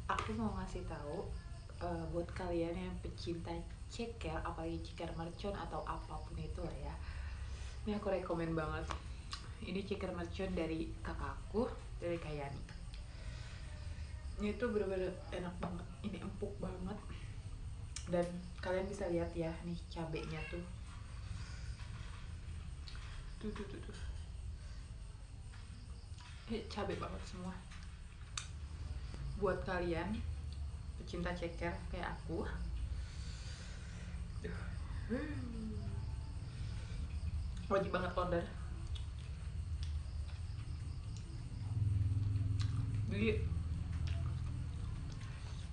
Aku mau ngasih tahu buat kalian yang pecinta ceker, apalagi ceker mercon atau apapun itu lah ya. Ini aku rekomen banget. Ini ceker mercon dari kakakku, dari Kayani. Ini tuh bener-bener enak banget. Ini empuk banget. Dan kalian bisa lihat ya, nih cabenya tuh. Tuh. Ini cabai banget semua. Buat kalian pecinta ceker kayak aku, wajib banget order. Jadi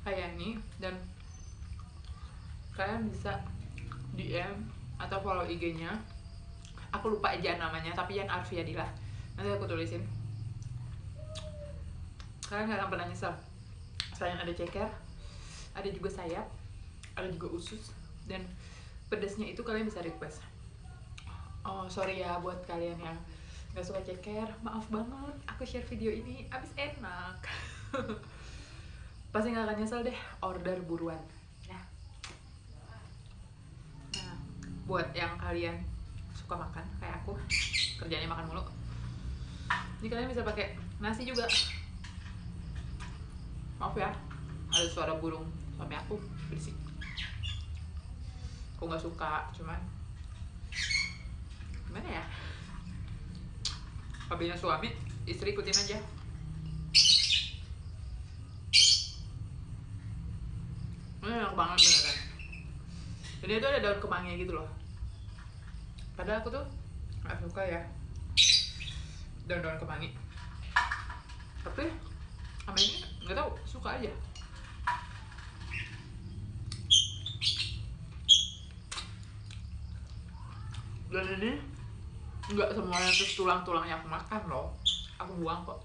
kayak ini, dan kalian bisa DM atau follow IG-nya. Aku lupa aja namanya, tapi yang Arfiadilah. Nanti aku tulisin. Kalian gak akan pernah nyesel. Selain ada ceker, ada juga sayap, ada juga usus, dan pedasnya itu kalian bisa request. Oh sorry ya buat kalian yang gak suka ceker, maaf banget. Aku share video ini abis enak. Pasti gak akan nyesel deh, order buruan ya. Nah, buat yang kalian suka makan kayak aku, kerjanya makan mulu, ini kalian bisa pakai nasi juga. Maaf ya, ada suara burung suami aku berisik. Aku nggak suka, cuman gimana ya, hobinya suami, istri ikutin aja. Ini enak banget beneran. Jadi itu ada daun kemangi gitu loh. Padahal aku tuh nggak suka ya daun-daun kemangi, tapi sama ini nggak tahu, suka aja. Dan ini nggak semuanya terus tulang-tulangnya aku makan loh, aku buang kok.